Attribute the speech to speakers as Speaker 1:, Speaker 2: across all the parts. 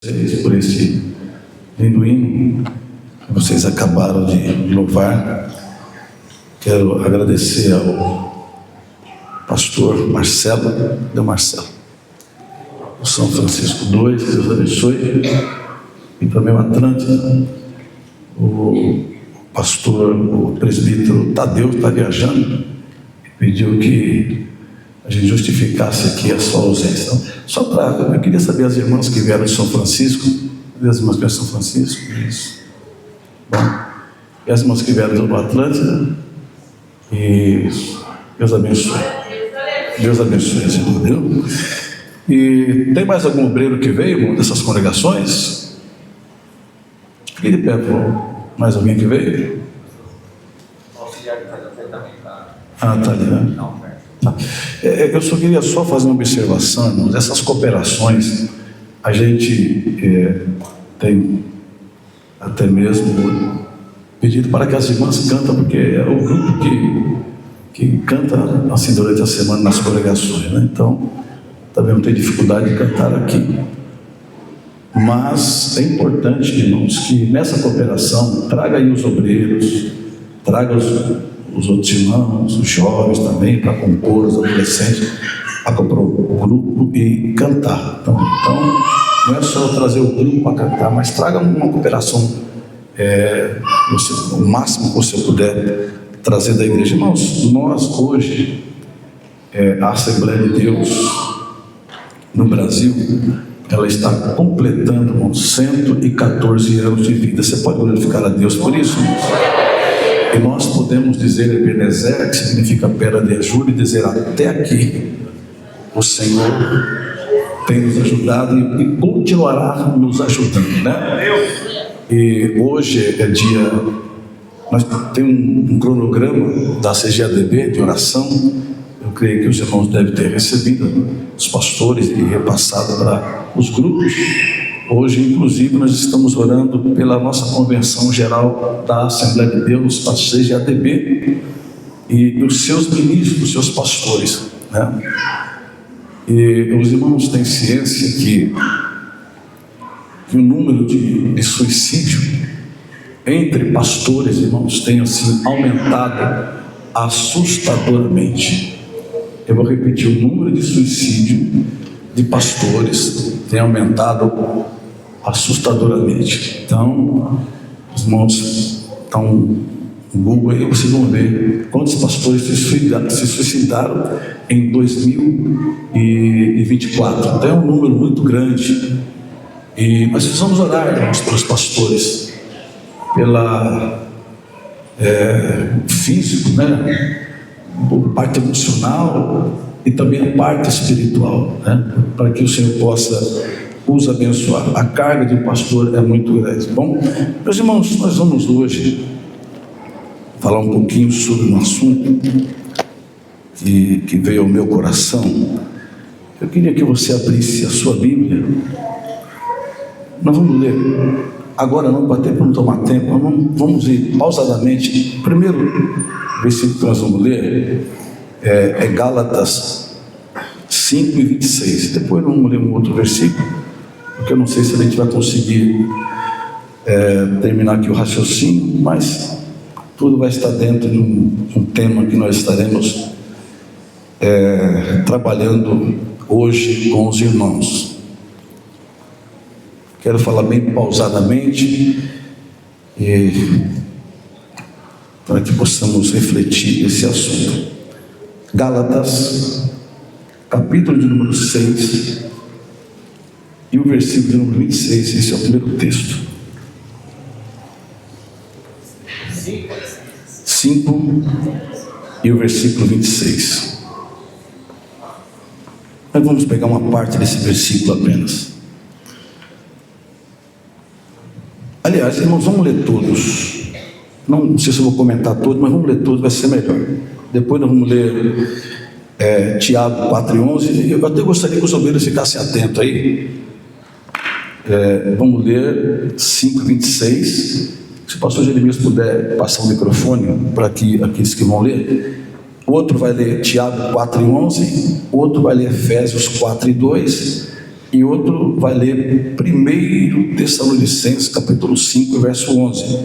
Speaker 1: Vocês por esse lindo hino que vocês acabaram de louvar. Quero agradecer ao pastor Marcelo, o São Francisco II, Deus abençoe, e também o Atlântida, o pastor, o presbítero Tadeu está viajando, pediu que a gente justificasse aqui a sua ausência. Então, só para, eu queria saber as irmãs que vieram de São Francisco, as irmãs que vieram de São Francisco, isso. Bom, e as irmãs que vieram do Atlântida, isso. Deus abençoe. Deus abençoe, Senhor, viu? E tem mais algum obreiro que veio dessas congregações? Fique de pé, por favor. Mais alguém que veio? Ah, tá ali, né? Eu só queria fazer uma observação, irmãos. Essas cooperações, a gente tem até mesmo pedido para que as irmãs cantem, porque é o grupo que canta assim durante a semana nas congregações, né? Então, também não tem dificuldade de cantar aqui. Mas é importante, irmãos, que nessa cooperação traga aí os obreiros, traga os outros irmãos, os jovens também, para compor, os adolescentes, para compor o grupo e cantar. Então, não é só trazer o grupo para cantar, mas traga uma cooperação, o máximo que você puder trazer da igreja. Irmãos, nós hoje, a Assembleia de Deus no Brasil, ela está completando, irmãos, 114 anos de vida. Você pode glorificar a Deus por isso, irmãos? E nós podemos dizer Ebenezer, que significa pedra de ajuda, e dizer até aqui o Senhor tem nos ajudado e continuará nos ajudando, né? E hoje é dia, nós temos um cronograma da CGADB de oração. Eu creio que os irmãos devem ter recebido, os pastores, e repassado para os grupos. Hoje, inclusive, nós estamos orando pela nossa convenção geral da Assembleia de Deus, a CGADB, e os seus ministros, os seus pastores, né? E os irmãos têm ciência que o número de suicídio entre pastores, irmãos, tem assim aumentado assustadoramente. Eu vou repetir: o número de suicídio de pastores tem aumentado assustadoramente. Então, os irmãos estão no Google aí, vocês vão ver quantos pastores se suicidaram em 2024. Então é um número muito grande. E nós precisamos orar, irmãos, pelos pastores, pela físico, né? A parte emocional e também a parte espiritual, né? Para que o Senhor possa os abençoar. A carga de um pastor é muito grande. Bom, meus irmãos, nós vamos hoje falar um pouquinho sobre um assunto que veio ao meu coração. Eu queria que você abrisse a sua Bíblia. Nós vamos ler agora, não para não tomar tempo, vamos ir pausadamente. O primeiro versículo que nós vamos ler é Gálatas 5:26. Depois vamos ler um outro versículo, porque eu não sei se a gente vai conseguir terminar aqui o raciocínio, mas tudo vai estar dentro de um tema que nós estaremos trabalhando hoje com os irmãos. Quero falar bem pausadamente para que possamos refletir esse assunto. Gálatas, capítulo de número 6 e o versículo de número 26, esse é o primeiro texto. 5 e o versículo 26. Nós vamos pegar uma parte desse versículo apenas. Aliás, irmãos, vamos ler todos. Não sei se eu vou comentar todos, mas vamos ler todos, vai ser melhor. Depois nós vamos ler Tiago 4:11. Eu até gostaria que os obreiros ficassem atentos aí. Vamos ler 5:26. Se o pastor Jeremias puder passar o microfone para aqueles que vão ler. O outro vai ler Tiago 4:11. O outro vai ler Efésios 4:2. e outro vai ler 1 Tessalonicenses capítulo 5, verso 11.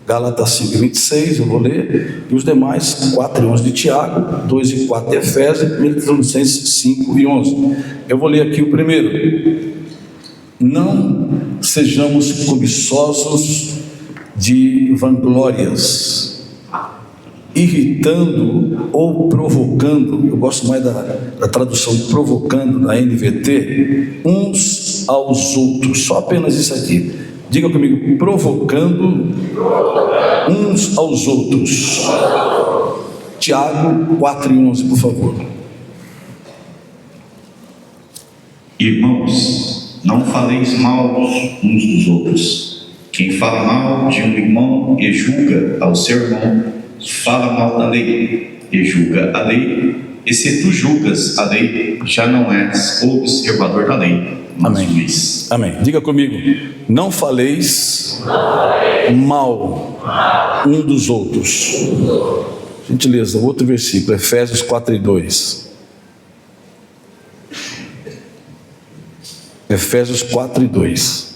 Speaker 1: Gálatas 5 e 26 eu vou ler, e os demais 4 e 11 de Tiago, 2 e 4 de Efésios, 1 Tessalonicenses 5 e 11. Eu vou ler aqui o primeiro. Não sejamos cobiçosos de vanglórias, irritando ou provocando, eu gosto mais da tradução provocando na NVT, uns aos outros, só apenas isso aqui. Diga comigo, provocando uns aos outros. Tiago 4 e 11, por favor.
Speaker 2: Irmãos, não faleis mal uns dos outros. Quem fala mal de um irmão e julga ao seu irmão, fala mal da lei e julga a lei. E se tu julgas a lei, já não és observador da lei, mas juiz.
Speaker 1: Amém. Diga comigo, não faleis mal um dos outros. Gentileza, outro versículo, Efésios 4 e 2. Efésios 4 e 2.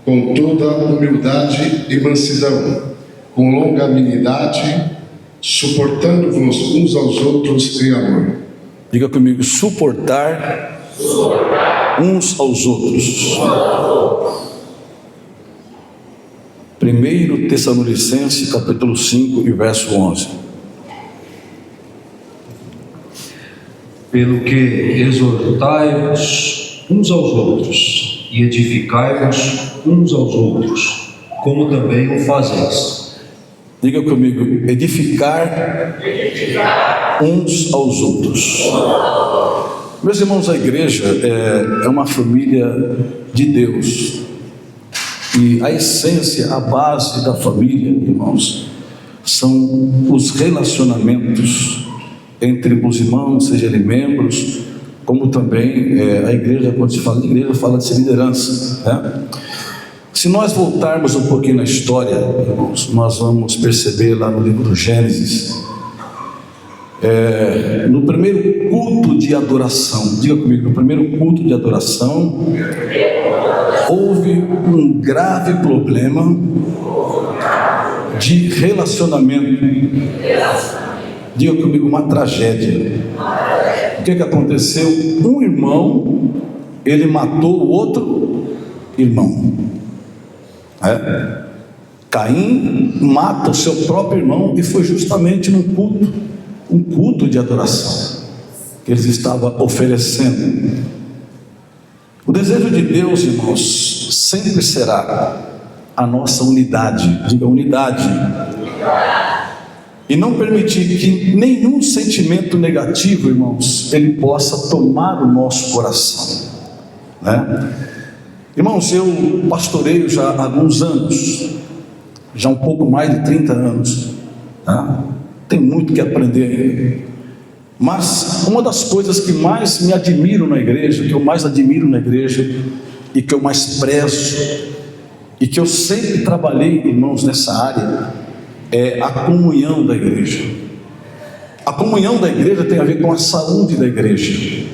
Speaker 3: Com toda humildade e mansidão, com longanimidade, suportando-vos uns aos outros em amor.
Speaker 1: Diga comigo, suportar uns aos outros. 1 Tessalonicenses capítulo 5 e verso 11.
Speaker 4: Pelo que exortai-vos uns aos outros e edificai-vos uns aos outros, como também o fazeis.
Speaker 1: Diga comigo, edificar uns aos outros. Meus irmãos, a igreja é uma família de Deus. E a essência, a base da família, irmãos, são os relacionamentos entre os irmãos, seja ele membros, como também a igreja, quando se fala de igreja, fala de liderança, né? Se nós voltarmos um pouquinho na história, irmãos, nós vamos perceber lá no livro do Gênesis, no primeiro culto de adoração, diga comigo, no primeiro culto de adoração, houve um grave problema de relacionamento. Diga comigo, uma tragédia. O que aconteceu? Um irmão, ele matou o outro irmão. Caim mata o seu próprio irmão, e foi justamente num culto, um culto de adoração que eles estavam oferecendo. O desejo de Deus, irmãos, sempre será a nossa unidade. Diga unidade. E não permitir que nenhum sentimento negativo, irmãos, ele possa tomar o nosso coração, né? Irmãos, eu pastoreio já há alguns anos, já um pouco mais de 30 anos, tá? Tem muito que aprender ainda. Mas uma das coisas que mais me admiro na igreja, que eu mais admiro na igreja, e que eu mais prezo, e que eu sempre trabalhei, irmãos, nessa área, é a comunhão da igreja. A comunhão da igreja tem a ver com a saúde da igreja.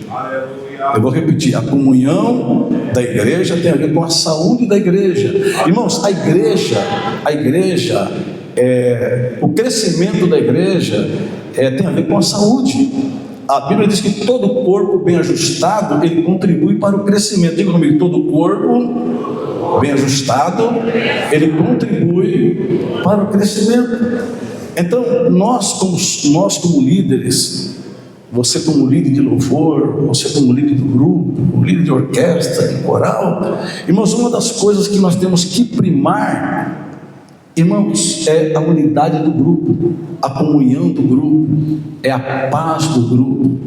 Speaker 1: Eu vou repetir, a comunhão da igreja tem a ver com a saúde da igreja. Irmãos, a igreja, o crescimento da igreja tem a ver com a saúde. A Bíblia diz que todo corpo bem ajustado, ele contribui para o crescimento. Diga comigo, todo corpo bem ajustado, ele contribui para o crescimento. Então, nós como líderes, você como líder de louvor, você como líder do grupo, líder de orquestra, de coral, irmãos, uma das coisas que nós temos que primar, irmãos, é a unidade do grupo, a comunhão do grupo, é a paz do grupo,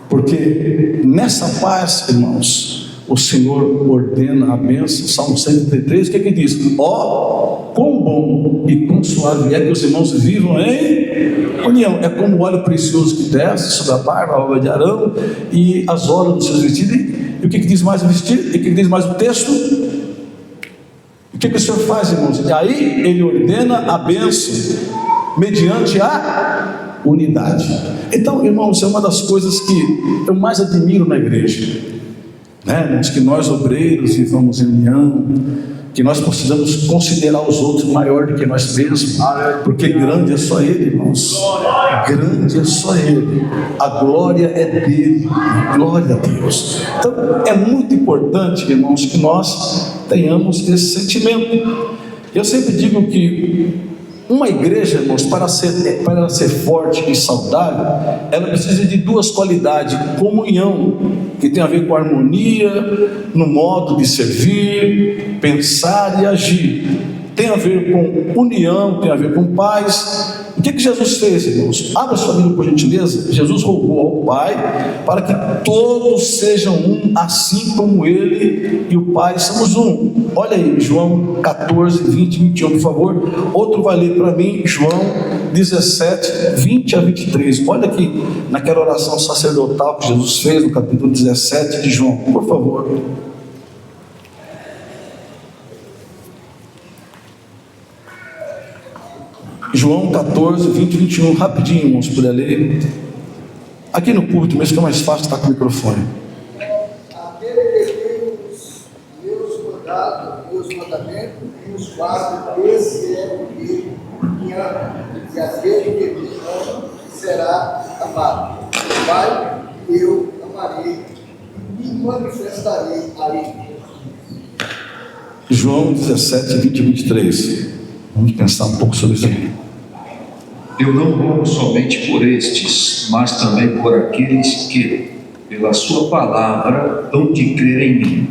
Speaker 1: porque nessa paz, irmãos, o Senhor ordena a bênção. Salmo 133, o que é que diz? Ó, quão bom e quão suave é que os irmãos vivam em união. É como o óleo precioso que desce sobre a barba, a obra de Arão, e as horas dos seus vestidos. E o que diz mais o vestido? E o que diz mais o texto? O que o Senhor faz, irmãos? E aí ele ordena a bênção. mediante a unidade. Então, irmãos, é uma das coisas que eu mais admiro na igreja, né, irmãos? Que nós obreiros vivamos em união, que nós precisamos considerar os outros maior do que nós mesmos, porque grande é só Ele, irmãos. Grande é só Ele, a glória é dele, glória a Deus. Então é muito importante, irmãos, que nós tenhamos esse sentimento. Eu sempre digo que uma igreja, irmãos, para ser forte e saudável, ela precisa de duas qualidades: comunhão, que tem a ver com harmonia no modo de servir, pensar e agir, tem a ver com união, tem a ver com paz. O que Jesus fez, irmãos? Abra sua Bíblia, por gentileza. Jesus rogou ao Pai para que todos sejam um, assim como Ele e o Pai somos um. Olha aí, João 14, 20 e 21, por favor. Outro vai ler para mim, João 17, 20 a 23. Olha aqui, naquela oração sacerdotal que Jesus fez, no capítulo 17 de João, por favor. João 14, 20 e 21, rapidinho, irmãos, por ler. Aqui no púlpito mesmo, que é mais fácil estar com o microfone.
Speaker 5: Aquele que tem os meus mandamentos e os guarda, esse é o que me ama, e aquele que me ama será amado. Pai, eu amarei e me manifestarei a ele.
Speaker 1: João 17, 20 e 23. Vamos pensar um pouco sobre isso aqui.
Speaker 4: Eu não rogo somente por estes, mas também por aqueles que, pela sua palavra, hão de crer em mim,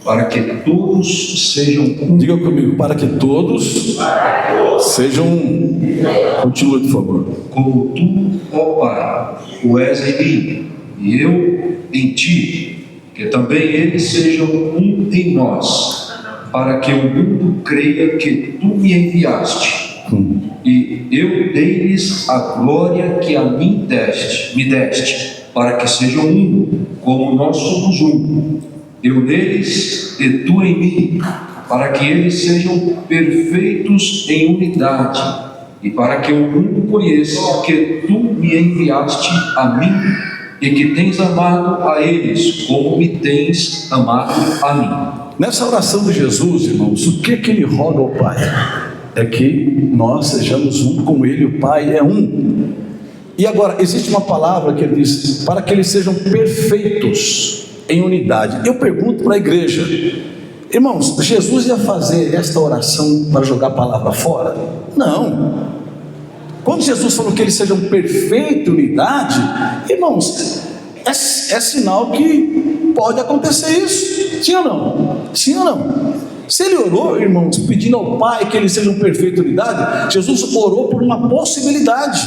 Speaker 4: para que todos sejam um.
Speaker 1: Diga comigo, para que todos sejam um. Continue, por favor.
Speaker 4: Como tu, ó Pai, o és em mim, e eu em ti, que também eles sejam um em nós, para que o mundo creia que tu me enviaste. E eu dei-lhes a glória que a mim me deste, para que sejam um, como nós somos um. Eu neles e tu em mim, para que eles sejam perfeitos em unidade, e para que o mundo conheça que tu me enviaste a mim, e que tens amado a eles, como me tens amado a mim.
Speaker 1: Nessa oração de Jesus, irmãos, o que ele roga ao Pai? É que nós sejamos um, como Ele e o Pai é um. E agora, existe uma palavra que ele diz, para que eles sejam perfeitos em unidade. Eu pergunto para a igreja, irmãos, Jesus ia fazer esta oração para jogar a palavra fora? Não. Quando Jesus falou que eles sejam perfeitos em unidade, irmãos, é sinal que pode acontecer isso. Sim ou não? Sim ou não? Se ele orou, irmãos, pedindo ao Pai que eles sejam perfeitos em unidade, Jesus orou por uma possibilidade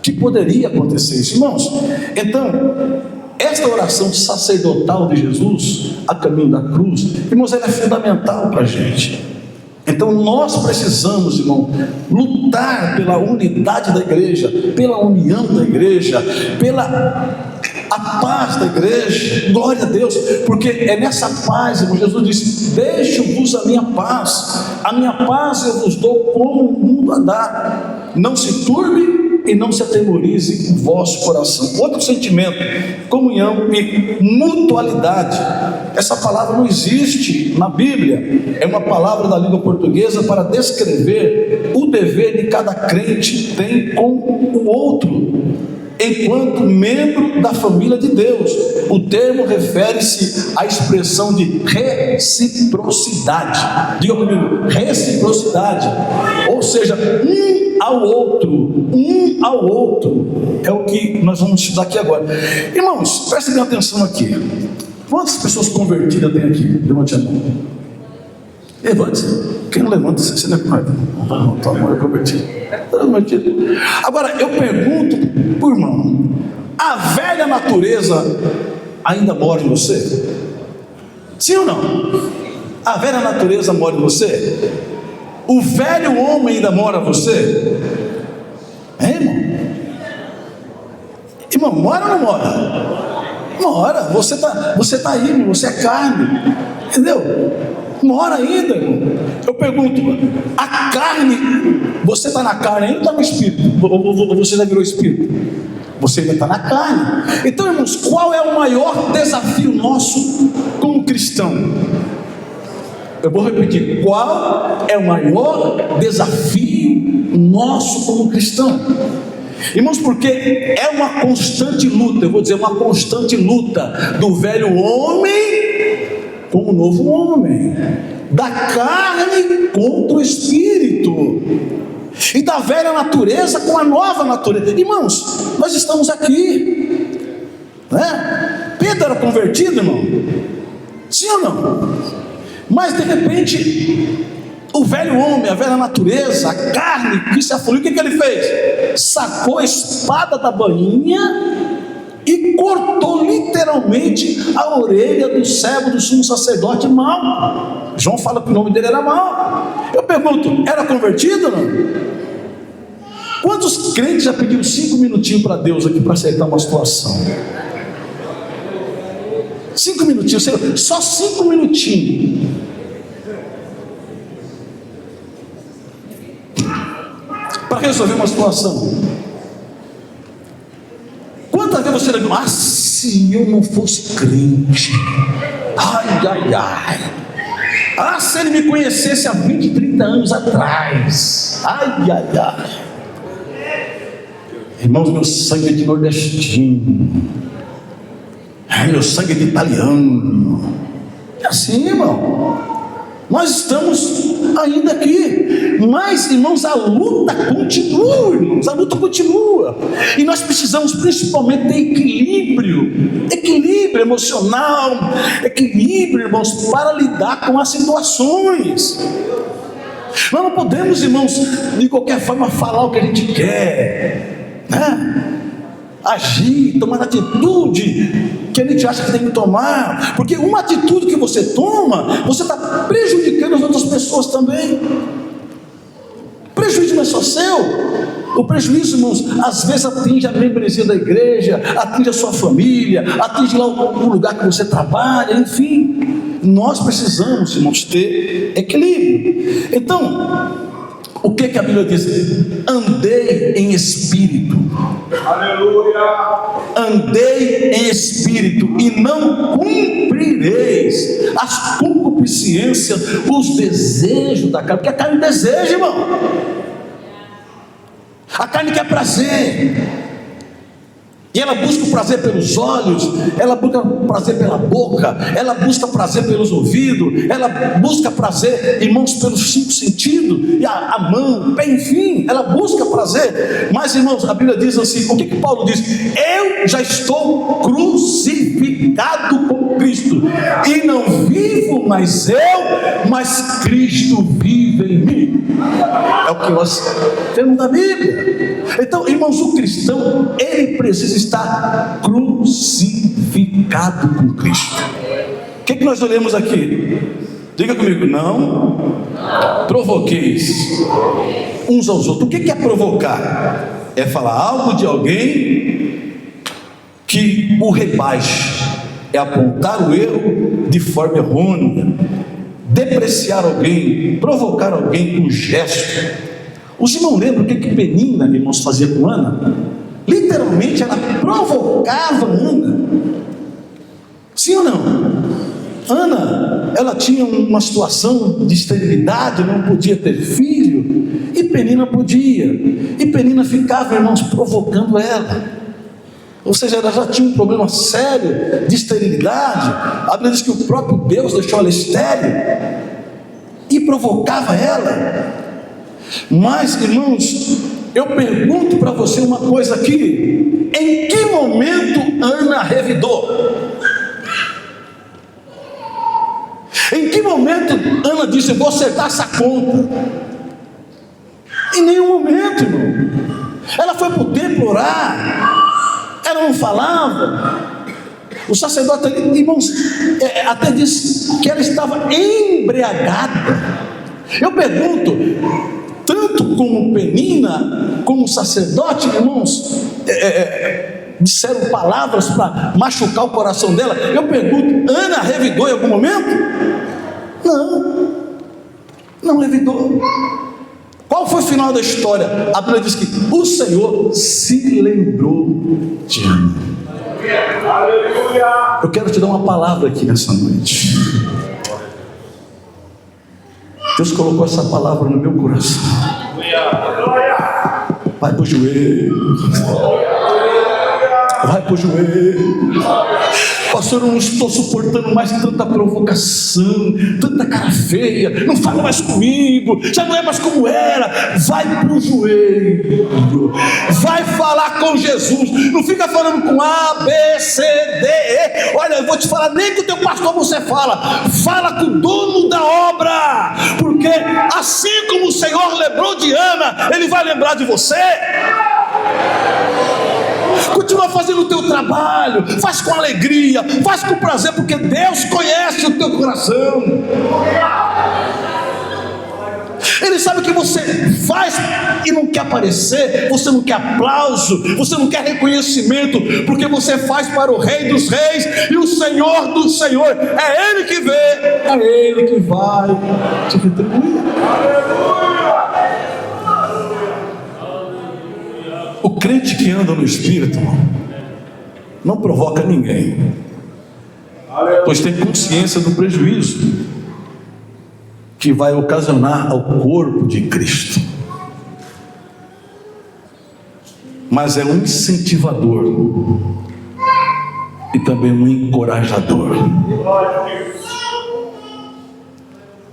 Speaker 1: que poderia acontecer isso, irmãos. Então, esta oração sacerdotal de Jesus, a caminho da cruz, irmãos, ela é fundamental para a gente. Então nós precisamos, irmão, lutar pela unidade da igreja, pela união da igreja, pela a paz da igreja. Glória a Deus, porque é nessa paz, irmão. Jesus disse: deixo-vos a minha paz eu vos dou, como o mundo a dá. Não se turbe e não se atemorize o vosso coração. Outro sentimento, comunhão e mutualidade. Essa palavra não existe na Bíblia, é uma palavra da língua portuguesa para descrever o dever que cada crente tem com o outro, enquanto membro da família de Deus. O termo refere-se à expressão de reciprocidade. Diga comigo, reciprocidade. Ou seja, um ao outro, é o que nós vamos estudar aqui agora. Irmãos, prestem bem atenção aqui. Quantas pessoas convertidas tem aqui? Levante a mão. Levante. Quem não levanta, você não é convertido. Agora, eu pergunto por irmão: a velha natureza ainda mora em você? Sim ou não? A velha natureza mora em você? O velho homem ainda mora em você? É, irmão? Irmão, mora ou não mora? Mora. Você tá aí, irmão. Você é carne. Entendeu? Mora ainda, irmão. Eu pergunto, a carne, você está na carne ainda ou está no espírito? Ou você já virou espírito? Você ainda está na carne. Então, irmãos, qual é o maior desafio nosso como cristão? Eu vou repetir, qual é o maior desafio nosso como cristão? Irmãos, porque é uma constante luta, eu vou dizer, uma constante luta do velho homem com o novo homem, da carne contra o espírito, e da velha natureza com a nova natureza. Irmãos, nós estamos aqui, né? Pedro era convertido, irmão? Sim ou não? Mas de repente, o velho homem, a velha natureza, a carne que se afluiu, o que ele fez? Sacou a espada da bainha e cortou literalmente a orelha do servo do sumo sacerdote Malco. João fala que o nome dele era Malco. Eu pergunto, era convertido ou não? Quantos crentes já pediram 5 minutinhos para Deus aqui para acertar uma situação? 5 minutinhos, só 5 minutinhos. Para resolver uma situação. Quantas vezes você lembra? Se eu não fosse crente, ai, se ele me conhecesse há 20, 30 anos atrás, irmãos, meu sangue é de nordestino, meu sangue é de italiano. É assim, irmão. Nós estamos ainda aqui, mas, irmãos, a luta continua, irmãos, a luta continua, e nós precisamos principalmente ter equilíbrio emocional, equilíbrio, irmãos, para lidar com as situações. Nós não podemos, irmãos, de qualquer forma falar o que a gente quer, né? Agir, tomar atitude que a gente acha que tem que tomar, porque uma atitude que você toma, você está prejudicando as outras pessoas também. O prejuízo não é só seu, o prejuízo, irmãos, às vezes atinge a membresia da igreja, atinge a sua família, atinge lá o lugar que você trabalha, enfim. Nós precisamos, irmãos, ter equilíbrio. Então, o que a Bíblia diz? Andei em espírito. Aleluia! Andei em espírito e não cumprireis as concupiscências, os desejos da carne. Porque a carne deseja, irmão. A carne quer prazer. E ela busca o prazer pelos olhos, ela busca o prazer pela boca, ela busca prazer pelos ouvidos, ela busca prazer, irmãos, pelos 5 sentidos, e a mão, o pé, enfim, ela busca prazer. Mas, irmãos, a Bíblia diz assim, o que Paulo diz? Eu já estou crucificado com Cristo, e não vivo mais eu, mas Cristo vive em mim. É o que nós temos na Bíblia. Então, irmãos, o cristão, ele precisa estar crucificado com Cristo. O que nós olhamos aqui? Diga comigo, não provoqueis uns aos outros. O que é provocar? É falar algo de alguém que o rebaixe, é apontar o erro de forma errônea, depreciar alguém, provocar alguém com gesto. Os irmãos lembram o que Penina, irmãos, fazia com Ana? Literalmente ela provocava Ana. Sim ou não? Ana, ela tinha uma situação de esterilidade, não podia ter filho, e Penina podia, e Penina ficava, irmãos, provocando ela. Ou seja, ela já tinha um problema sério de esterilidade. A Bíblia diz que o próprio Deus deixou ela estéril e provocava ela. Mas, irmãos, eu pergunto para você uma coisa aqui: em que momento Ana revidou? Em que momento Ana disse, vou acertar essa conta? Em nenhum momento, irmão. Ela foi para o templo orar, ela não falava. O sacerdote, irmãos, até disse que ela estava embriagada. Eu pergunto, tanto como Penina, como sacerdote, irmãos, disseram palavras para machucar o coração dela. Eu pergunto, Ana revidou em algum momento? Não. Não revidou. Qual foi o final da história? A Bíblia diz que o Senhor se lembrou de Ana. Eu quero te dar uma palavra aqui nessa noite. Deus colocou essa palavra no meu coração. Vai pro joelho. Vai pro joelho. Pastor, eu não estou suportando mais tanta provocação, tanta cara feia, não fala mais comigo, já não é mais como era. Vai pro joelho, vai falar com Jesus, não fica falando com A, B, C, D, E. Olha, eu vou te falar, nem com o teu pastor você fala com o dono da obra, porque assim como o Senhor lembrou de Ana, Ele vai lembrar de você. Continua fazendo o teu trabalho, faz com alegria, faz com prazer, porque Deus conhece o teu coração. Ele sabe que você faz e não quer aparecer, você não quer aplauso, você não quer reconhecimento, porque você faz para o Rei dos Reis e o Senhor dos Senhores. É Ele que vê, é Ele que vai te retribuir. O crente que anda no Espírito, irmão, não provoca ninguém, pois tem consciência do prejuízo que vai ocasionar ao corpo de Cristo. Mas é um incentivador e também um encorajador.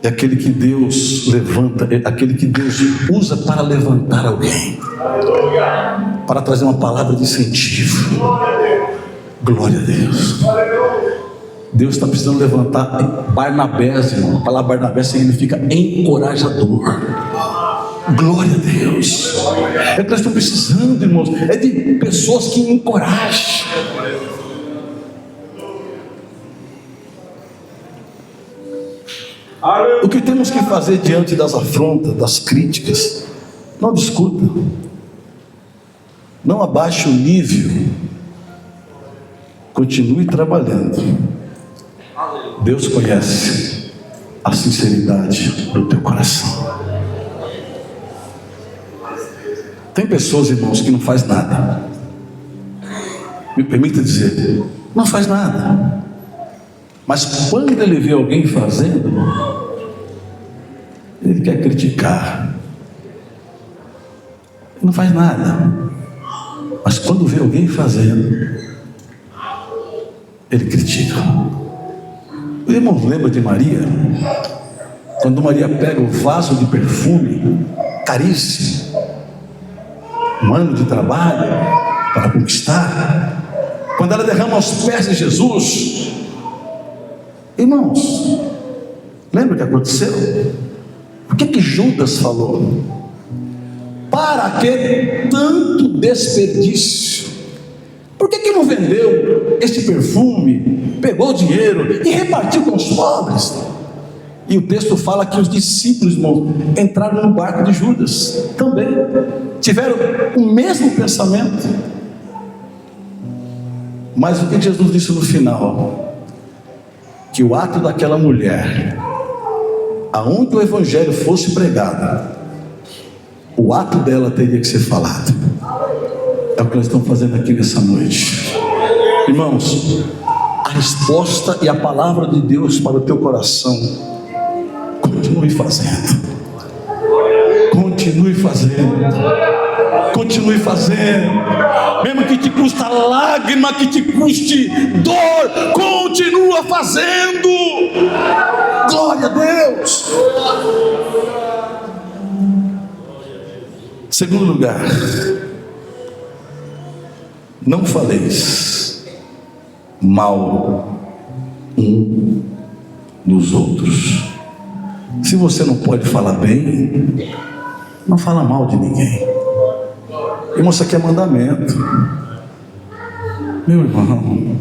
Speaker 1: É aquele que Deus levanta, é aquele que Deus usa para levantar alguém, para trazer uma palavra de incentivo. Glória a Deus. Deus está precisando levantar Barnabés, irmão. A palavra Barnabés significa encorajador. Glória a Deus. É que nós estamos precisando, irmãos, é de pessoas que encorajem. O que temos que fazer diante das afrontas, das críticas? Não discuta, não abaixe o nível, continue trabalhando. Deus conhece a sinceridade do teu coração. Tem pessoas, irmãos, que não faz nada. Me permita dizer, não faz nada. Mas quando ele vê alguém fazendo, ele quer criticar. Ele não faz nada. Mas quando vê alguém fazendo, ele critica. O irmão lembra de Maria? Quando Maria pega o vaso de perfume caríssimo, um ano de trabalho para conquistar, quando ela derrama aos pés de Jesus, irmãos, lembra o que aconteceu? O que Judas falou? Para que tanto desperdício? Por que não vendeu esse perfume, pegou o dinheiro e repartiu com os pobres? E o texto fala que os discípulos, irmãos, entraram no barco de Judas também, tiveram o mesmo pensamento. Mas o que Jesus disse no final? Que o ato daquela mulher, aonde o evangelho fosse pregado, o ato dela teria que ser falado. É o que nós estamos fazendo aqui nessa noite. Irmãos, a resposta e a palavra de Deus para o teu coração: continue fazendo, continue fazendo, continue fazendo, mesmo que te custa lágrima, que te custe dor, continua fazendo. Glória a Deus. Segundo lugar, não faleis mal um dos outros. Se você não pode falar bem, não fala mal de ninguém. Irmão, isso aqui é mandamento. Meu irmão,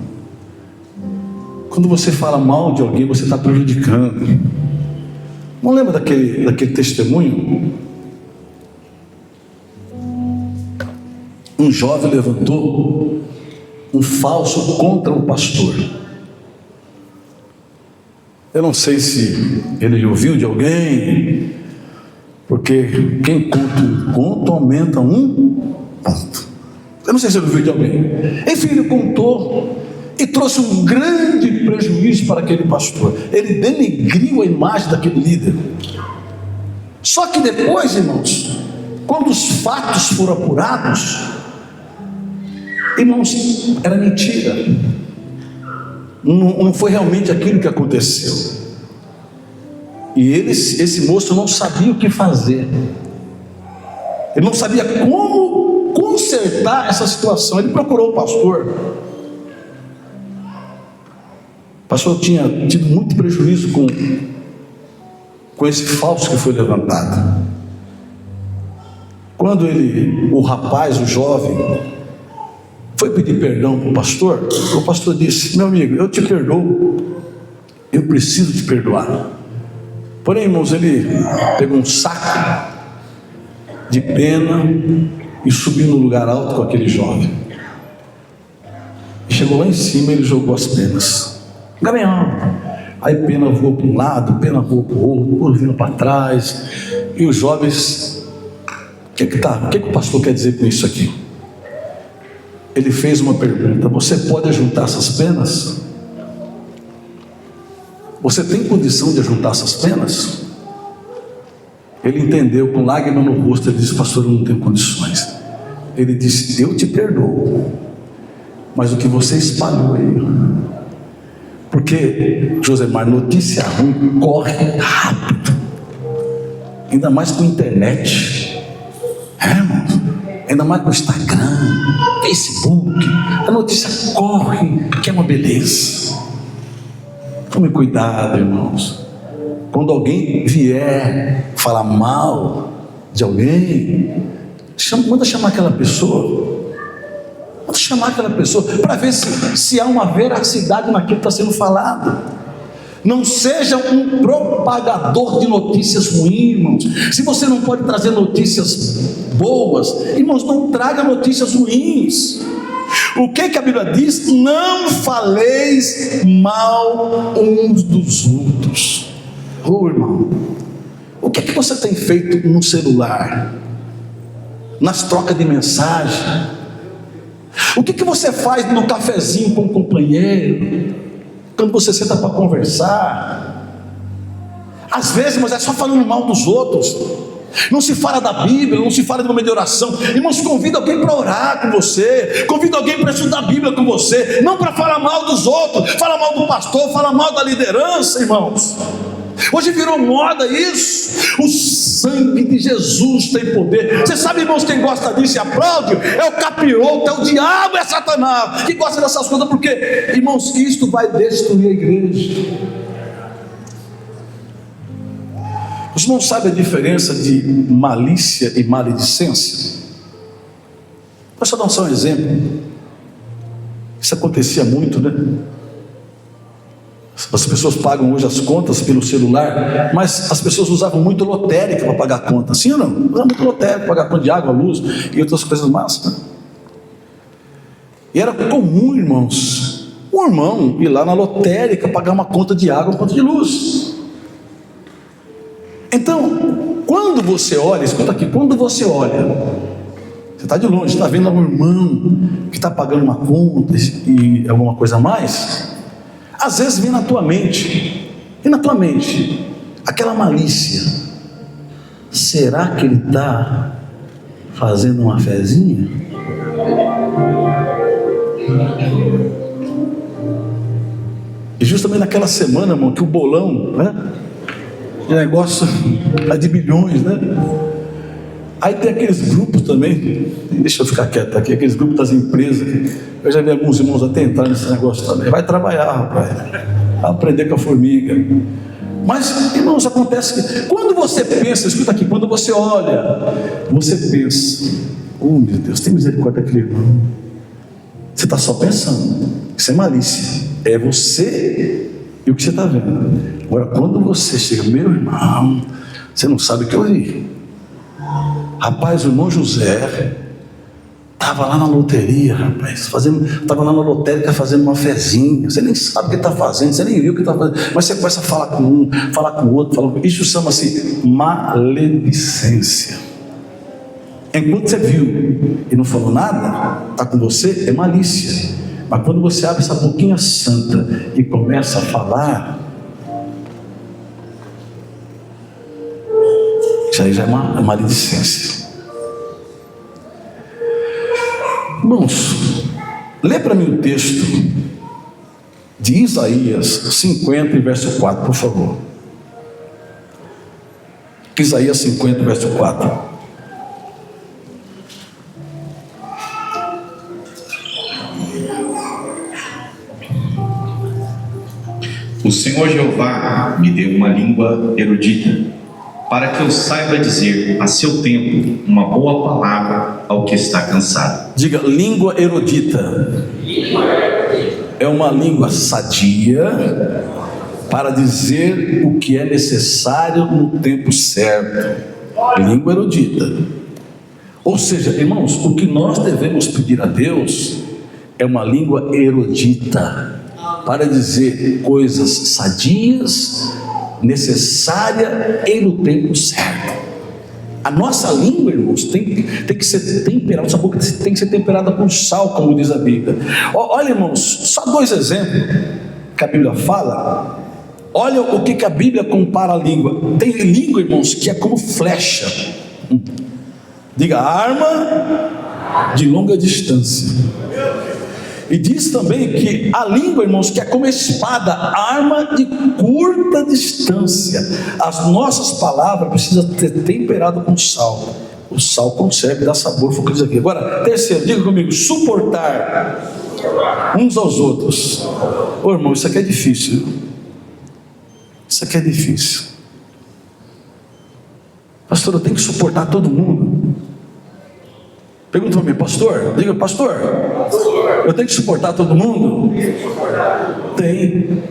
Speaker 1: quando você fala mal de alguém, você está prejudicando. Não lembra daquele testemunho? Um jovem levantou um falso contra o pastor. Eu não sei se ele ouviu de alguém, Porque quem conta um conto aumenta um ponto. Eu não sei se você ouviu de alguém. Enfim, ele contou e trouxe um grande prejuízo para aquele pastor. Ele denegriu a imagem daquele líder. Só que depois, irmãos, quando os fatos foram apurados, irmãos, era mentira. Não foi realmente aquilo que aconteceu. E esse moço não sabia o que fazer. Ele não sabia como consertar essa situação. Ele procurou o pastor. O pastor tinha tido muito prejuízo com esse falso que foi levantado. Quando o rapaz, o jovem, foi pedir perdão para o pastor disse: meu amigo, eu te perdoo, eu preciso te perdoar. Porém, irmãos, ele pegou um saco de pena e subiu no lugar alto com aquele jovem. E chegou lá em cima e ele jogou as penas. Gavião. Aí pena voou para um lado, pena voou para o outro, por vindo para trás. E os jovens, o que o pastor quer dizer com isso aqui? Ele fez uma pergunta: você pode ajuntar essas penas? Você tem condição de ajuntar essas penas? Ele entendeu, com lágrima no rosto, ele disse: pastor, eu não tenho condições. Ele disse: eu te perdoo, mas o que você espalhou aí, porque, Josemar, notícia ruim corre rápido, ainda mais com a internet, irmão, ainda mais com o Instagram, Facebook, a notícia corre, que é uma beleza. Tome cuidado, irmãos. Quando alguém vier falar mal de alguém, manda chamar aquela pessoa. Manda chamar aquela pessoa para ver se há uma veracidade naquilo que está sendo falado. Não seja um propagador de notícias ruins, irmãos. Se você não pode trazer notícias boas, irmãos, não traga notícias ruins. O que a Bíblia diz? Não faleis mal uns dos outros. Irmão, o que você tem feito no celular, nas trocas de mensagem? O que você faz no cafezinho com o companheiro, quando você senta para conversar? Às vezes, mas é só falando mal dos outros. Não se fala da Bíblia, não se fala de uma de oração. Irmãos, convida alguém para orar com você, convida alguém para estudar a Bíblia com você, não para falar mal dos outros, fala mal do pastor, fala mal da liderança, irmãos. Hoje virou moda isso. O sangue de Jesus tem poder. Você sabe, irmãos, quem gosta disso e aplaude? É o capiroto, é o diabo, é Satanás que gosta dessas coisas, porque, irmãos, isto vai destruir a igreja. Os irmãos sabem a diferença de malícia e maledicência? Vou só dar só um exemplo. Isso acontecia muito, né? As pessoas pagam hoje as contas pelo celular, mas as pessoas usavam muito lotérica para pagar a conta. Sim ou não? Usavam muito lotérica para pagar a conta de água, luz e outras coisas mais, né? E era comum, irmãos, um irmão ir lá na lotérica pagar uma conta de água, uma conta de luz. Então, quando você olha, escuta aqui, quando você olha, você está de longe, está vendo algum irmão que está pagando uma conta e alguma coisa a mais, às vezes vem na tua mente, aquela malícia: será que ele está fazendo uma fezinha? E justamente naquela semana, irmão, que o bolão, né? De negócio é de bilhões, né? Aí tem aqueles grupos também, deixa eu ficar quieto aqui, aqueles grupos das empresas. Eu já vi alguns irmãos até entrar nesse negócio também. Vai trabalhar, rapaz, vai aprender com a formiga. Mas, irmãos, acontece que quando você pensa, escuta aqui, quando você olha, você pensa: oh meu Deus, tem misericórdia daquele irmão. Você está só pensando, isso é malícia, é você e o que você está vendo. Agora, quando você chega: meu irmão, você não sabe o que eu vi. Rapaz, o irmão José Estava lá na loteria, rapaz, estava lá na lotérica fazendo uma fezinha. Você nem sabe o que está fazendo, você nem viu o que está fazendo, mas você começa a falar com um, falar com o outro. Isso chama-se maledicência. Enquanto você viu e não falou nada, está com você, é malícia. Mas quando você abre essa boquinha santa e começa a falar, isso aí já é uma maledicência. Irmãos, lê para mim o texto de Isaías 50, verso 4, por favor. Isaías 50, verso 4.
Speaker 2: O Senhor Jeová me deu uma língua erudita, para que eu saiba dizer a seu tempo uma boa palavra ao que está cansado.
Speaker 1: Diga, língua erudita. É uma língua sadia para dizer o que é necessário no tempo certo. Língua erudita. Ou seja, irmãos, o que nós devemos pedir a Deus é uma língua erudita para dizer coisas sadias, necessária e no tempo certo. A nossa língua, irmãos, tem que ser temperada, nossa boca tem que ser temperada com sal, como diz a Bíblia. Olha, irmãos, só 2 exemplos que a Bíblia fala. Olha o que a Bíblia compara a língua. Tem língua, irmãos, que é como flecha. Diga, arma de longa distância. E diz também que a língua, irmãos, que é como espada, arma de curta distância. As nossas palavras precisam ser temperadas com sal. O sal consegue dar sabor, foi o que diz aqui. Agora, terceiro, diga comigo, suportar uns aos outros. Ô irmão, isso aqui é difícil. Isso aqui é difícil. Pastor, eu tenho que suportar todo mundo. Pergunta para mim, pastor, diga, pastor, eu tenho que suportar todo mundo? Tem.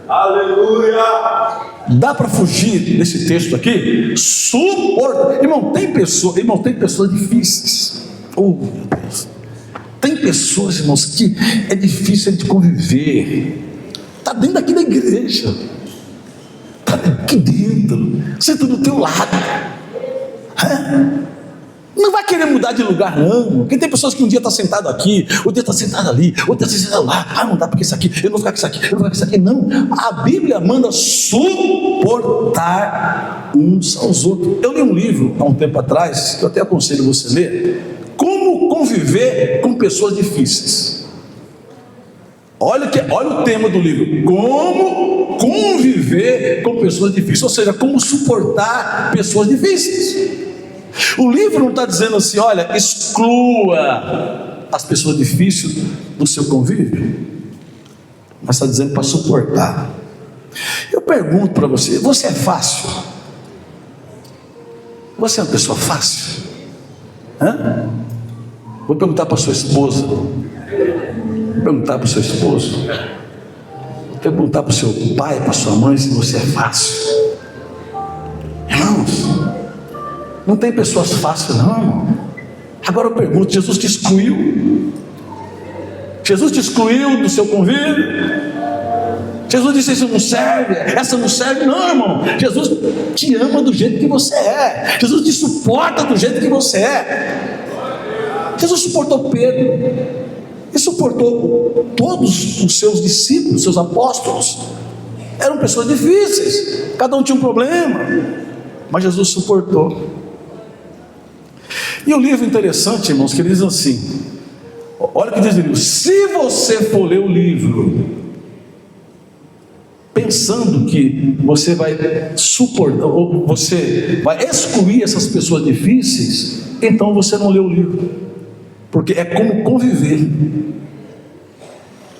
Speaker 1: Aleluia! Dá para fugir desse texto aqui? Suporta. Irmão, tem pessoas difíceis. Oh, meu Deus. Tem pessoas, irmãos, que é difícil de conviver. Está dentro aqui da igreja. Está aqui dentro. Senta do teu lado. Não vai querer mudar de lugar, não. Porque tem pessoas que um dia está sentado aqui, outro dia está sentado ali, outro dia está sentado lá. Não dá porque isso aqui, eu não vou ficar com isso aqui, eu não vou ficar com isso aqui. Não, a Bíblia manda suportar uns aos outros. Eu li um livro há um tempo atrás, que eu até aconselho você a ler, Como Conviver com Pessoas Difíceis. Olha o tema do livro, como conviver com pessoas difíceis, ou seja, como suportar pessoas difíceis. O livro não está dizendo assim, olha, exclua as pessoas difíceis do seu convívio, mas está dizendo para suportar. Eu pergunto para você, você é fácil? Você é uma pessoa fácil? Vou perguntar para sua esposa, vou perguntar para o seu esposo, vou perguntar para o seu pai, para sua mãe, se você é fácil. Irmãos, não tem pessoas fáceis não, irmão. Agora eu pergunto, Jesus te excluiu? Jesus te excluiu do seu convívio? Jesus disse, isso não serve, essa não serve? Não, irmão. Jesus te ama do jeito que você é. Jesus te suporta do jeito que você é. Jesus suportou Pedro e suportou todos os seus discípulos, seus apóstolos. Eram pessoas difíceis, cada um tinha um problema, mas Jesus suportou. E o livro interessante, irmãos, que ele diz assim, olha o que diz o livro: se você for ler o livro pensando que você vai suportar, ou você vai excluir essas pessoas difíceis, então você não leu o livro, porque é como conviver.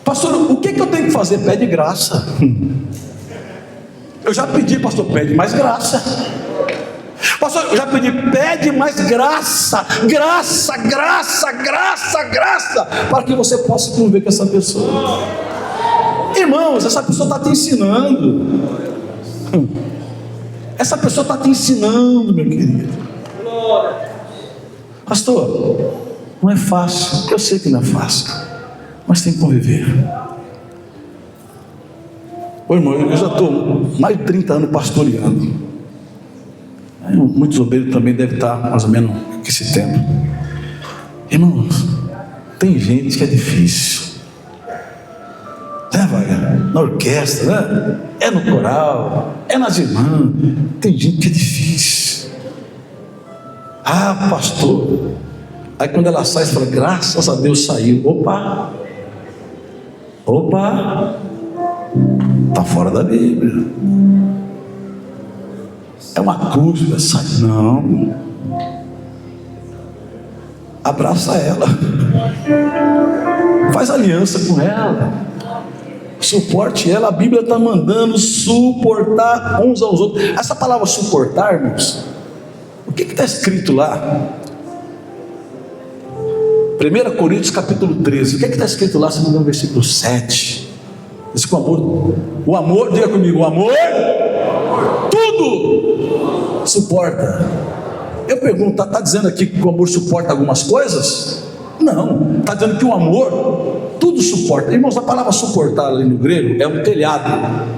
Speaker 1: Pastor, o que eu tenho que fazer? Pede graça. Eu já pedi, pastor, pede mais graça. Pastor, eu já pedi, pede mais graça, graça, para que você possa conviver com essa pessoa. Irmãos, essa pessoa está te ensinando. Essa pessoa está te ensinando, meu querido. Pastor, não é fácil. Eu sei que não é fácil, mas tem que conviver. Ô irmão, eu já estou mais de 30 anos pastoreando. Muitos obreiros também devem estar mais ou menos esse tempo. Irmãos, tem gente que é difícil. Na orquestra, né? É no coral, é nas irmãs. Tem gente que é difícil. Ah, pastor. Aí quando ela sai, você fala, graças a Deus saiu. Opa, está fora da Bíblia. É uma cruz, sai. Não. Abraça ela. Faz aliança com ela. Suporte ela. A Bíblia está mandando suportar uns aos outros. Essa palavra suportar, irmãos, o que está escrito lá? 1 Coríntios capítulo 13. O que está escrito lá? Se não me engano, versículo 7. Diz que o amor, diga comigo, o amor tudo suporta. Eu pergunto, está dizendo aqui que o amor suporta algumas coisas? Não, está dizendo que o amor tudo suporta. Irmãos, a palavra suportar ali no grego é um telhado.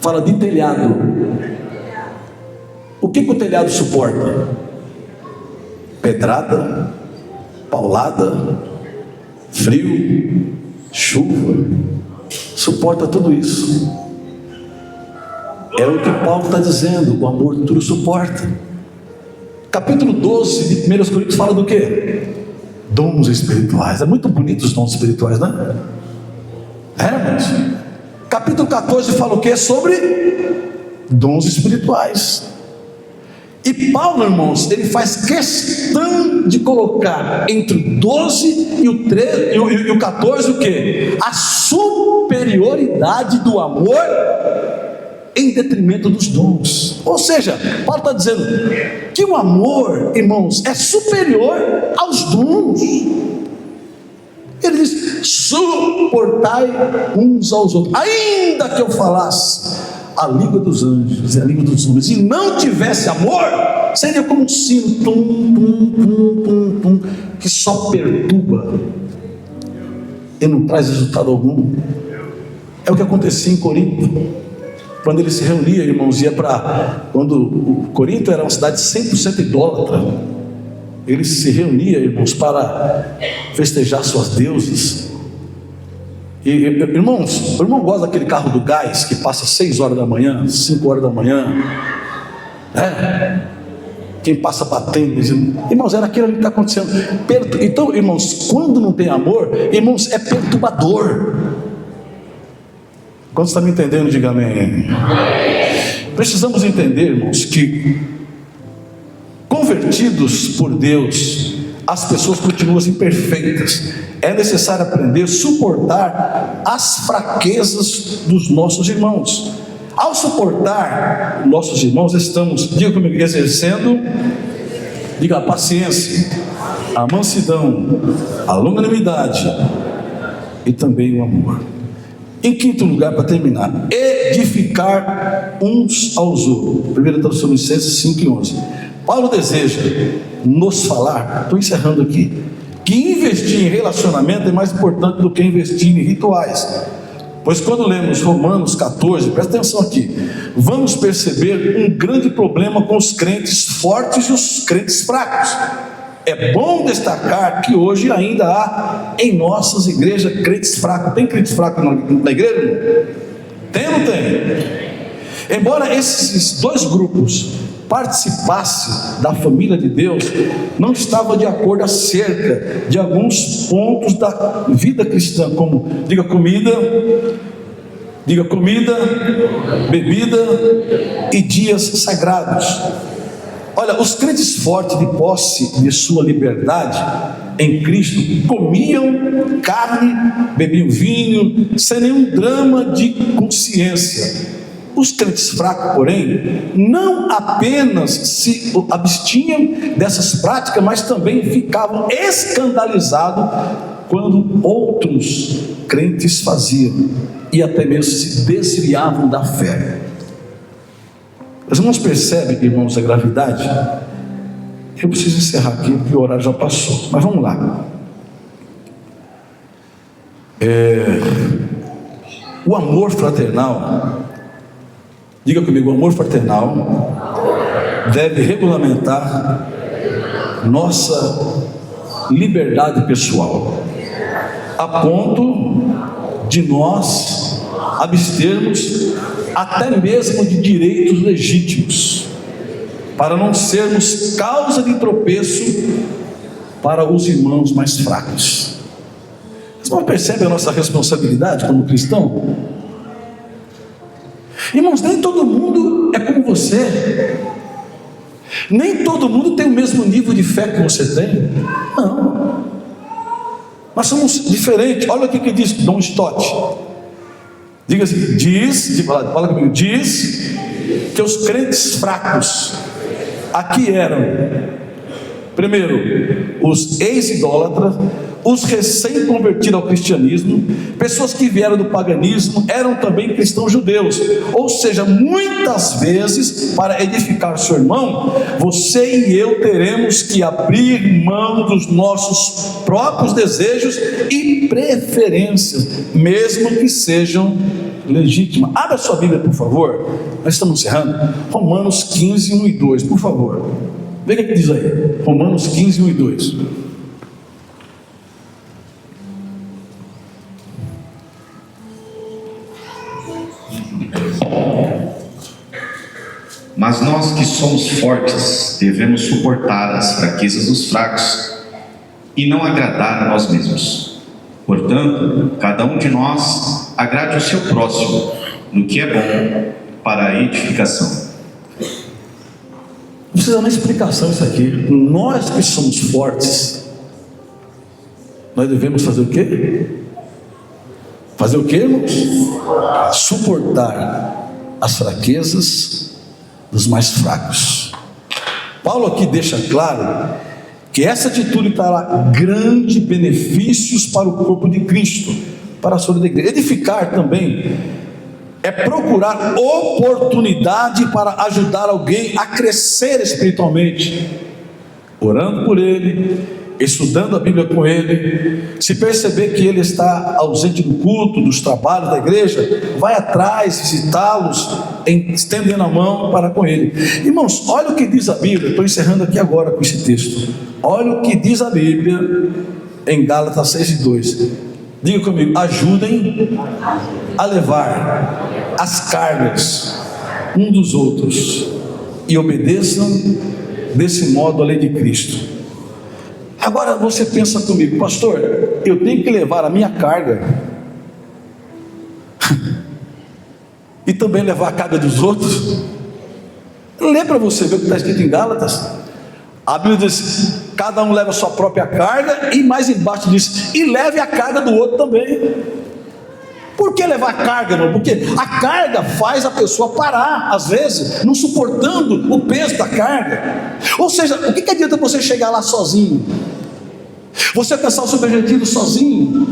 Speaker 1: Fala de telhado. O que o telhado suporta? Pedrada, paulada, frio, chuva. Suporta tudo isso. É o que Paulo está dizendo, o amor tudo suporta. Capítulo 12 de 1 Coríntios fala do quê? Dons espirituais. É muito bonito os dons espirituais, né? Irmãos? Capítulo 14 fala o quê? Sobre dons espirituais. E Paulo, irmãos, ele faz questão de colocar entre o 12 e o 13 e o 14 o quê? A superioridade do amor em detrimento dos dons. Ou seja, Paulo está dizendo que o amor, irmãos, é superior aos dons. Ele diz, suportai uns aos outros, ainda que eu falasse a língua dos anjos e a língua dos homens e não tivesse amor, seria como um sino tum, tum, tum, tum, tum, que só perturba e não traz resultado algum. É o que acontecia em Corinto. Quando ele se reunia, irmãos, ia para... Quando o Corinto era uma cidade 100% idólatra, ele se reunia, irmãos, para festejar suas deusas. E, irmãos, o irmão gosta daquele carro do gás que passa 6 horas da manhã, 5 horas da manhã, né? Quem passa batendo, dizendo, irmãos, era aquilo que está acontecendo. Então, irmãos, quando não tem amor, irmãos, é perturbador. Quando está me entendendo, diga amém. Precisamos entender, irmãos, que convertidos por Deus, as pessoas continuam imperfeitas. É necessário aprender a suportar as fraquezas dos nossos irmãos. Ao suportar nossos irmãos, estamos, diga comigo, exercendo, diga, a paciência, a mansidão, a longanimidade e também o amor. Em quinto lugar, para terminar, edificar uns aos outros. 1 Tessalonicenses 5:11. Paulo deseja nos falar, estou encerrando aqui, que investir em relacionamento é mais importante do que investir em rituais. Pois quando lemos Romanos 14, presta atenção aqui, vamos perceber um grande problema com os crentes fortes e os crentes fracos. É bom destacar que hoje ainda há em nossas igrejas crentes fracos. Tem crentes fracos na igreja? Tem ou não tem? Embora esses dois grupos participassem da família de Deus, não estavam de acordo acerca de alguns pontos da vida cristã, como, diga comida, bebida e dias sagrados. Olha, os crentes fortes de posse de sua liberdade em Cristo comiam carne, bebiam vinho, sem nenhum drama de consciência. Os crentes fracos, porém, não apenas se abstinham dessas práticas, mas também ficavam escandalizados quando outros crentes faziam e até mesmo se desviavam da fé. Os irmãos percebem, irmãos, a gravidade? Eu preciso encerrar aqui, porque o horário já passou. Mas vamos lá. O amor fraternal, diga comigo, o amor fraternal deve regulamentar nossa liberdade pessoal, a ponto de nós abstermos até mesmo de direitos legítimos, para não sermos causa de tropeço para os irmãos mais fracos. Vocês não percebem a nossa responsabilidade como cristão? Irmãos, nem todo mundo é como você, nem todo mundo tem o mesmo nível de fé que você tem. Não, nós somos diferentes. Olha o que diz Dom Stott. Diga assim, fala comigo, diz que os crentes fracos aqui eram, primeiro, os ex-idólatras, os recém-convertidos ao cristianismo, pessoas que vieram do paganismo, eram também cristãos judeus. Ou seja, muitas vezes, para edificar seu irmão, você e eu teremos que abrir mão dos nossos próprios desejos e preferências, mesmo que sejam legítimas. Abra sua Bíblia, por favor. Nós estamos encerrando. Romanos 15, 1 e 2, por favor. Veja o que diz aí. Romanos 15, 1 e 2.
Speaker 2: Mas nós que somos fortes, devemos suportar as fraquezas dos fracos e não agradar a nós mesmos. Portanto, cada um de nós agrade o seu próximo no que é bom para a edificação.
Speaker 1: Não precisa nem explicação isso aqui. Nós que somos fortes, nós devemos fazer o quê? Fazer o quê, irmãos? Suportar as fraquezas dos mais fracos. Paulo aqui deixa claro que essa atitude trará grandes benefícios para o corpo de Cristo, para a saúde da igreja. Edificar também é procurar oportunidade para ajudar alguém a crescer espiritualmente, orando por ele, estudando a Bíblia com ele. Se perceber que ele está ausente do culto, dos trabalhos da igreja, vai atrás, visitá-los, estendendo a mão para com ele. Irmãos, olha o que diz a Bíblia. Estou encerrando aqui agora com esse texto. Olha o que diz a Bíblia em Gálatas 6:2. Diga comigo: ajudem a levar as cargas um dos outros e obedeçam desse modo a lei de Cristo. Agora você pensa comigo: pastor, eu tenho que levar a minha carga e também levar a carga dos outros? Lê para você ver o que está escrito em Gálatas. A Bíblia diz: cada um leva a sua própria carga, e mais embaixo diz: e leve a carga do outro também. Por que levar carga, irmão? Porque a carga faz a pessoa parar, às vezes, não suportando o peso da carga. Ou seja, o que adianta você chegar lá sozinho? Você pensar o seu objetivo sozinho?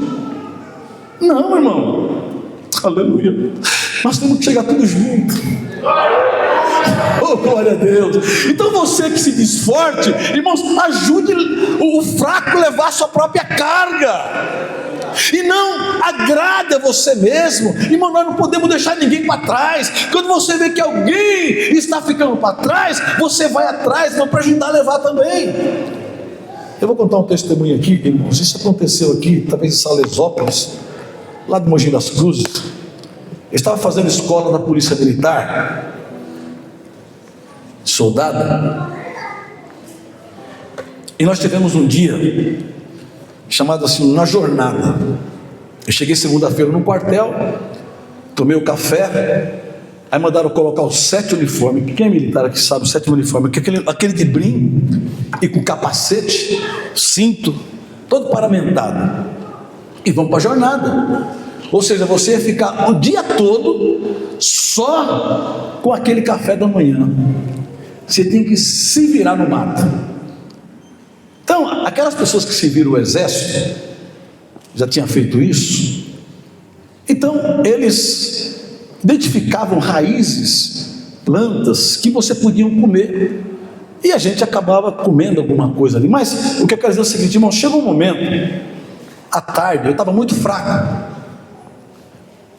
Speaker 1: Não, irmão. Aleluia. Nós temos que chegar todos juntos. Oh, glória a Deus. Então você que se diz forte, irmãos, ajude o fraco a levar a sua própria carga. E não agrade a você mesmo. Irmão, nós não podemos deixar ninguém para trás. Quando você vê que alguém está ficando para trás, você vai atrás, irmão, para ajudar a levar também. Eu vou contar um testemunho aqui, irmãos. Isso aconteceu aqui, talvez em Salesópolis, lá de Mogi das Cruzes. Eu estava fazendo escola da Polícia Militar, soldada, e nós tivemos um dia chamado assim, na jornada. Eu cheguei segunda-feira no quartel, tomei o café, aí mandaram colocar os 7 uniformes. Quem é militar aqui sabe o 7 uniforme, que é aquele de brim e com capacete, cinto, todo paramentado, e vamos para a jornada. Ou seja, você ia ficar o dia todo só com aquele café da manhã. Você tem que se virar no mato. Então, aquelas pessoas que serviram o exército, já tinham feito isso, então eles identificavam raízes, plantas que você podia comer E a gente acabava comendo alguma coisa ali. Mas o que eu quero dizer é o seguinte, irmão, chegou um momento, à tarde, eu estava muito fraco.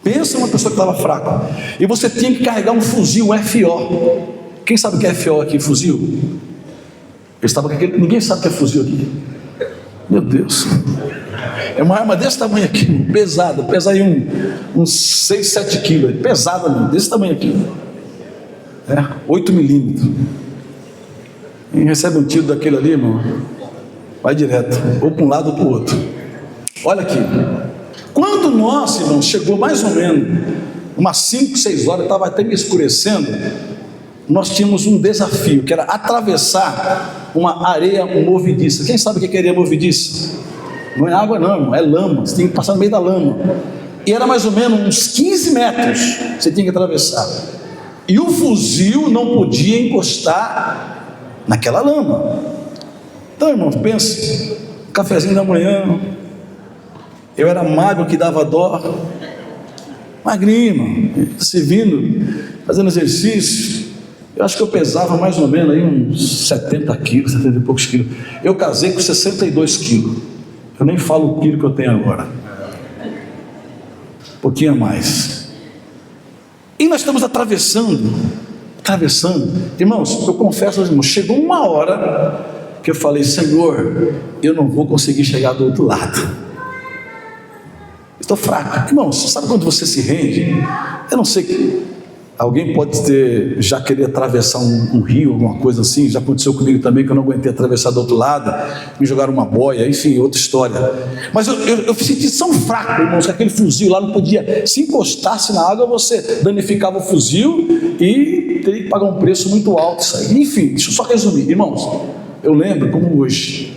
Speaker 1: Pensa uma pessoa que estava fraca. E você tinha que carregar um fuzil, um FO. Quem sabe o que é FO aqui, fuzil? Eu estava com aquele... Ninguém sabe o que é fuzil aqui. Meu Deus. É uma arma desse tamanho aqui, pesada. Pesa aí uns 6, 7 quilos. Pesada mesmo, desse tamanho aqui. 8 milímetros. Quem recebe um tiro daquele ali, irmão, vai direto, ou para um lado ou para o outro. Olha aqui. Quando nós, irmão, chegou mais ou menos umas 5, 6 horas, estava até me escurecendo, nós tínhamos um desafio, que era atravessar uma areia movediça. Quem sabe o que é areia movediça? Não é água não, irmão, é lama. Você tem que passar no meio da lama. E era mais ou menos uns 15 metros você tinha que atravessar. E o fuzil não podia encostar naquela lama. Então, irmãos, pense, cafezinho da manhã, eu era magro que dava dó, magrinho, irmão, servindo, fazendo exercício. Eu acho que eu pesava mais ou menos aí uns 70 quilos, 70 e poucos quilos. Eu casei com 62 quilos. Eu nem falo o quilo que eu tenho agora. Um pouquinho a mais. E nós estamos atravessando. Irmãos, eu confesso aos irmãos, chegou uma hora que eu falei, Senhor, eu não vou conseguir chegar do outro lado. Estou fraco. Irmãos, sabe quando você se rende? Eu não sei, alguém pode ter, já querer atravessar um rio, alguma coisa assim. Já aconteceu comigo também, que eu não aguentei atravessar do outro lado, me jogaram uma boia, enfim, outra história. Mas eu senti tão fraco, irmãos, que aquele fuzil lá não podia, se encostasse na água, você danificava o fuzil e teria que pagar um preço muito alto isso aí. Enfim, deixa eu só resumir, irmãos. Eu lembro como hoje,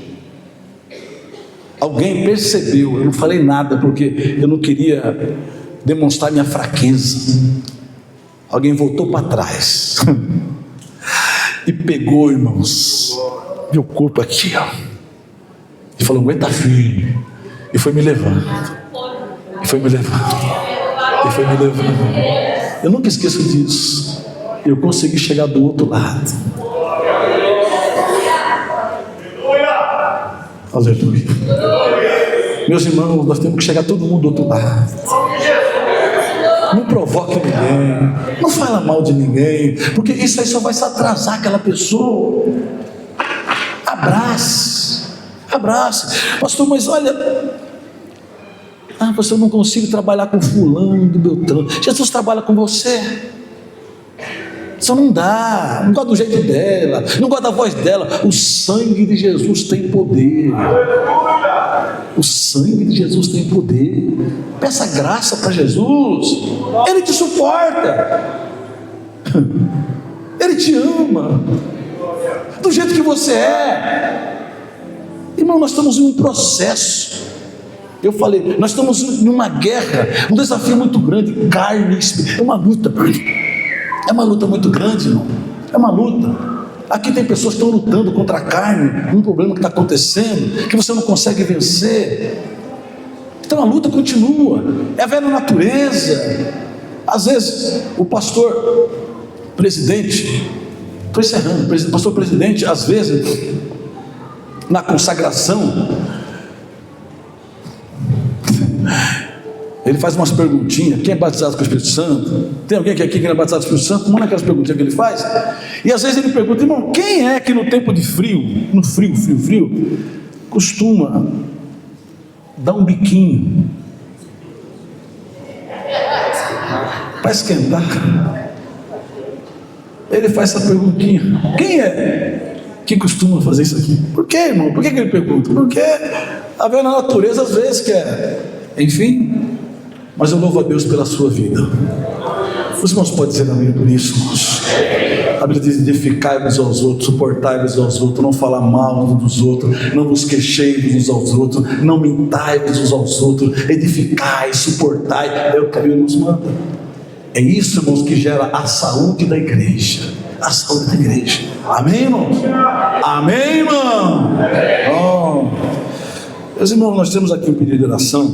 Speaker 1: alguém percebeu, eu não falei nada porque eu não queria demonstrar minha fraqueza. Alguém voltou para trás e pegou, irmãos, meu corpo aqui, ó, e falou, aguenta firme, e foi me levando, eu nunca esqueço disso. Eu consegui chegar do outro lado. Aleluia. Meus irmãos, nós temos que chegar todo mundo do outro lado. Não provoque ninguém, não fala mal de ninguém, porque isso aí só vai se atrasar aquela pessoa. Abrace. Pastor, mas olha, pastor, eu não consigo trabalhar com fulano do Beltrano. Jesus trabalha com você. Só não dá, não gosta do jeito dela, não gosta da voz dela. O sangue de Jesus tem poder. O sangue de Jesus tem poder. Peça graça para Jesus. Ele te suporta. Ele te ama. Do jeito que você é. Irmão, nós estamos em um processo. Eu falei, nós estamos numa guerra, um desafio muito grande, carne, é uma luta. É uma luta muito grande, irmão. É uma luta. Aqui tem pessoas que estão lutando contra a carne, um problema que está acontecendo, que você não consegue vencer. Então a luta continua. É a velha natureza. Às vezes o pastor presidente, estou encerrando, pastor presidente, às vezes na consagração, ele faz umas perguntinhas. Quem é batizado com o Espírito Santo? Tem alguém aqui que não é batizado com o Espírito Santo? Manda aquelas perguntinhas que ele faz. E às vezes ele pergunta, irmão, quem é que no tempo de frio, no frio, costuma dar um biquinho para esquentar? Ele faz essa perguntinha. Quem é que costuma fazer isso aqui? Por quê, irmão? Por que ele pergunta? Porque a velha natureza às vezes quer. Enfim. Mas eu louvo a Deus pela sua vida. Os irmãos podem dizer amém por isso, irmãos. A Bíblia diz, edificai-vos aos outros, suportai-vos aos outros, não falar mal uns dos outros, não vos queixeis uns aos outros, não mintai-vos uns aos outros, edificai, suportai, é o que a Bíblia nos manda. É isso, irmãos, que gera a saúde da igreja. A saúde da igreja. Amém, irmão? Amém, irmão? Oh. Meus irmãos, nós temos aqui um pedido de oração.